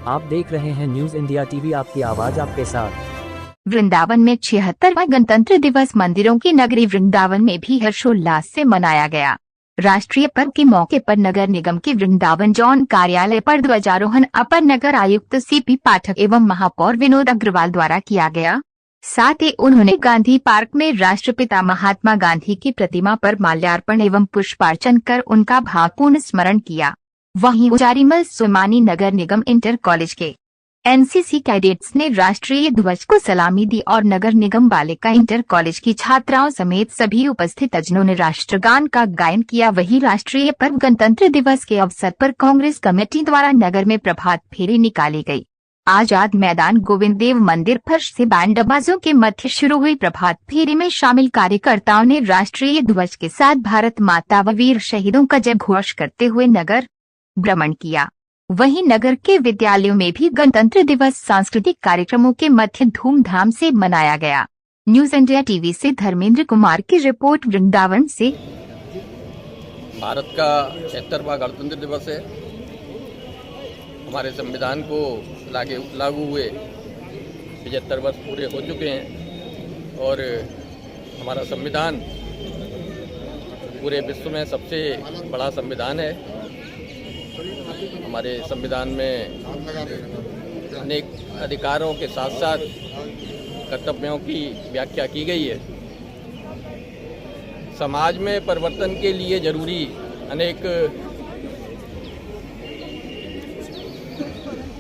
आप देख रहे हैं न्यूज इंडिया टीवी, आपकी आवाज आपके साथ। वृंदावन में 76वां गणतंत्र दिवस मंदिरों की नगरी वृंदावन में भी हर्षोल्लास से मनाया गया। राष्ट्रीय पर्व के मौके पर नगर निगम के वृंदावन जोन कार्यालय पर ध्वजारोहण अपर नगर आयुक्त सीपी पाठक एवं महापौर विनोद अग्रवाल द्वारा किया गया। साथ ही उन्होंने गांधी पार्क में राष्ट्रपिता महात्मा गांधी की प्रतिमा पर माल्यार्पण एवं पुष्पार्चन कर उनका भावपूर्ण स्मरण किया। वहीं उचारीमल सोमानी नगर निगम इंटर कॉलेज के एनसीसी कैडेट्स ने राष्ट्रीय ध्वज को सलामी दी और नगर निगम बालिका इंटर कॉलेज की छात्राओं समेत सभी उपस्थित अजनों ने राष्ट्रगान का गायन किया। वहीं राष्ट्रीय पर्व गणतंत्र दिवस के अवसर पर कांग्रेस कमेटी द्वारा नगर में प्रभात फेरी निकाली गई। आजाद मैदान गोविंद देव मंदिर फर्श से बैंडबाजों के मध्य शुरू हुई प्रभात फेरी में शामिल कार्यकर्ताओं ने राष्ट्रीय ध्वज के साथ भारत माता व वीर शहीदों का जय घोष करते हुए नगर भ्रमण किया। वहीं नगर के विद्यालयों में भी गणतंत्र दिवस सांस्कृतिक कार्यक्रमों के मध्य धूमधाम से मनाया गया। न्यूज इंडिया टीवी से धर्मेंद्र कुमार की रिपोर्ट वृंदावन से। भारत का 76वां गणतंत्र दिवस है। हमारे संविधान को लागू हुए 75 वर्ष पूरे हो चुके हैं और हमारा संविधान पूरे विश्व में सबसे बड़ा संविधान है। हमारे संविधान में अनेक अधिकारों के साथ साथ कर्तव्यों की व्याख्या की गई है। समाज में परिवर्तन के लिए जरूरी अनेक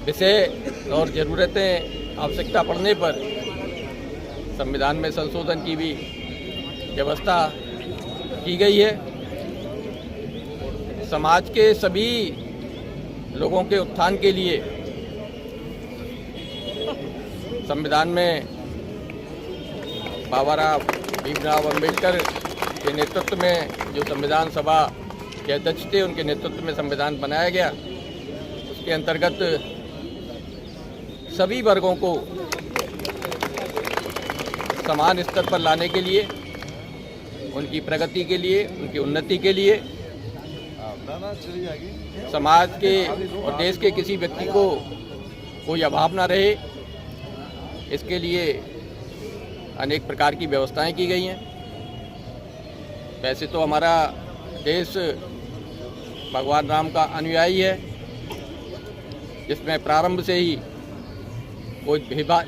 विषय और ज़रूरतें आवश्यकता पड़ने पर संविधान में संशोधन की भी व्यवस्था की गई है। समाज के सभी लोगों के उत्थान के लिए संविधान में बाबा भीमराव अम्बेडकर के नेतृत्व में जो संविधान सभा के अध्यक्ष थे, उनके नेतृत्व में संविधान बनाया गया। उसके अंतर्गत सभी वर्गों को समान स्तर पर लाने के लिए, उनकी प्रगति के लिए, उनकी उन्नति के लिए, समाज के और देश के किसी व्यक्ति को कोई अभाव ना रहे, इसके लिए अनेक प्रकार की व्यवस्थाएं की गई हैं। वैसे तो हमारा देश भगवान राम का अनुयायी है, जिसमें प्रारंभ से ही कोई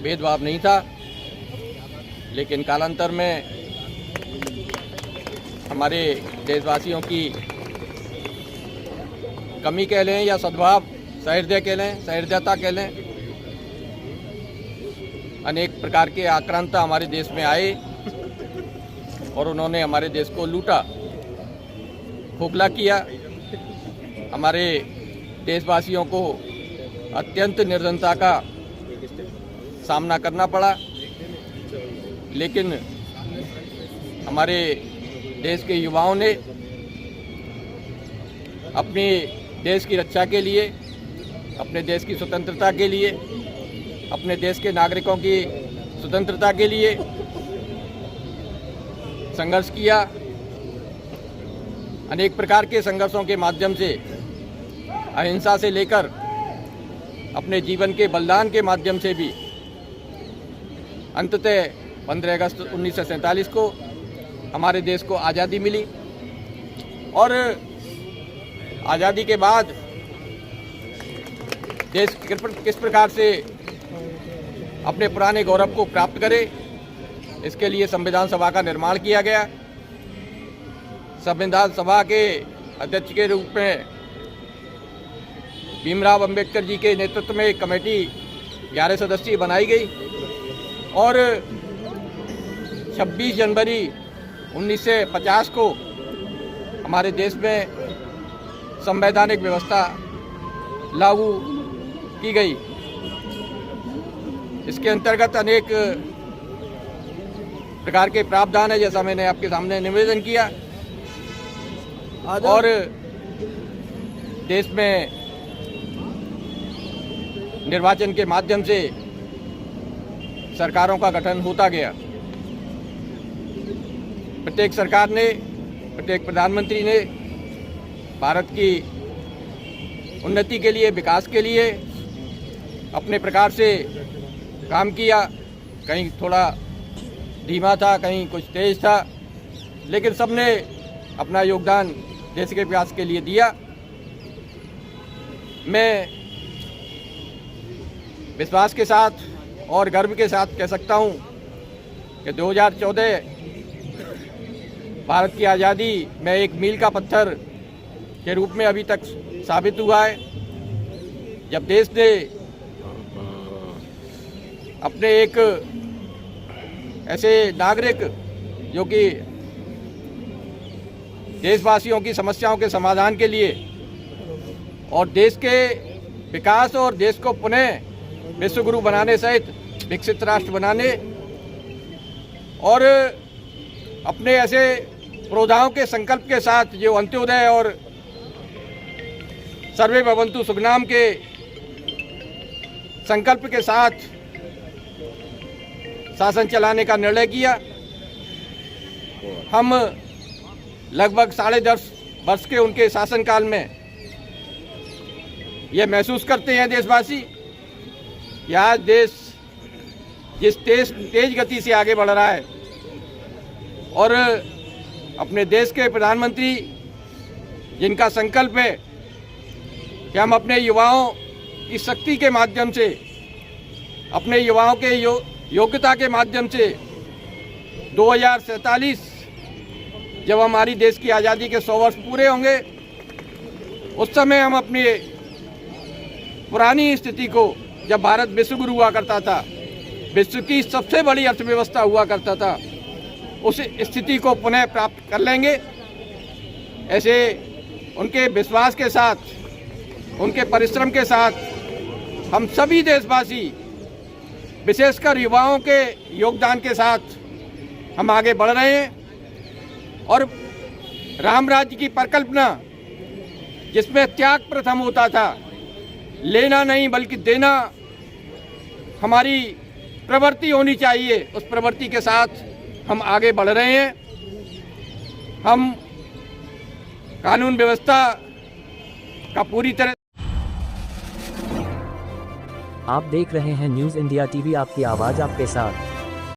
भेदभाव नहीं था, लेकिन कालांतर में हमारे देशवासियों की कमी कह लें या सद्भाव, सहृदय कह लें, सहृदयता कह लें, अनेक प्रकार के आक्रांता हमारे देश में आए और उन्होंने हमारे देश को लूटा, खोखला किया। हमारे देशवासियों को अत्यंत निर्धनता का सामना करना पड़ा, लेकिन हमारे देश के युवाओं ने अपने देश की रक्षा के लिए, अपने देश की स्वतंत्रता के लिए, अपने देश के नागरिकों की स्वतंत्रता के लिए संघर्ष किया। अनेक प्रकार के संघर्षों के माध्यम से, अहिंसा से लेकर अपने जीवन के बलिदान के माध्यम से भी अंततः 15 अगस्त 1947 को हमारे देश को आज़ादी मिली। और आज़ादी के बाद देश किस प्रकार से अपने पुराने गौरव को प्राप्त करे, इसके लिए संविधान सभा का निर्माण किया गया। संविधान सभा के अध्यक्ष के रूप में भीमराव अंबेडकर जी के नेतृत्व में एक कमेटी 11 सदस्यीय बनाई गई और 26 जनवरी 1950 को हमारे देश में संवैधानिक व्यवस्था लागू की गई। इसके अंतर्गत अनेक प्रकार के प्रावधान है, जैसा मैंने आपके सामने निवेदन किया। और देश में निर्वाचन के माध्यम से सरकारों का गठन होता गया। प्रत्येक सरकार ने, प्रत्येक प्रधानमंत्री ने भारत की उन्नति के लिए, विकास के लिए अपने प्रकार से काम किया, कहीं थोड़ा धीमा था, कहीं कुछ तेज था, लेकिन सबने अपना योगदान देश के विकास के लिए दिया। मैं विश्वास के साथ और गर्व के साथ कह सकता हूं कि 2014 भारत की आज़ादी में एक मील का पत्थर के रूप में अभी तक साबित हुआ है, जब देश ने अपने एक ऐसे नागरिक जो कि देशवासियों की समस्याओं के समाधान के लिए और देश के विकास और देश को पुनः विश्वगुरु बनाने सहित विकसित राष्ट्र बनाने और अपने ऐसे प्रोधाओं के संकल्प के साथ जो अंत्योदय और सर्वे भवन्तु सुखनाम के संकल्प के साथ शासन चलाने का निर्णय किया। हम लगभग 10.5 वर्ष के उनके शासनकाल में ये महसूस करते हैं देशवासी कि आज देश जिस तेज गति से आगे बढ़ रहा है और अपने देश के प्रधानमंत्री जिनका संकल्प है कि हम अपने युवाओं की शक्ति के माध्यम से, अपने युवाओं के योग्यता के माध्यम से 2047 जब हमारी देश की आज़ादी के 100 वर्ष पूरे होंगे, उस समय हम अपनी पुरानी स्थिति को, जब भारत विश्वगुरु हुआ करता था, विश्व की सबसे बड़ी अर्थव्यवस्था हुआ करता था, उस स्थिति को पुनः प्राप्त कर लेंगे। ऐसे उनके विश्वास के साथ, उनके परिश्रम के साथ हम सभी देशवासी, विशेषकर युवाओं के योगदान के साथ हम आगे बढ़ रहे हैं। और राम राज्य की परिकल्पना जिसमें त्याग प्रथम होता था, लेना नहीं बल्कि देना हमारी प्रवृत्ति होनी चाहिए, उस प्रवृत्ति के साथ हम आगे बढ़ रहे हैं। हम कानून व्यवस्था का पूरी तरह। आप देख रहे हैं न्यूज़ इंडिया टीवी, आपकी आवाज़ आपके साथ।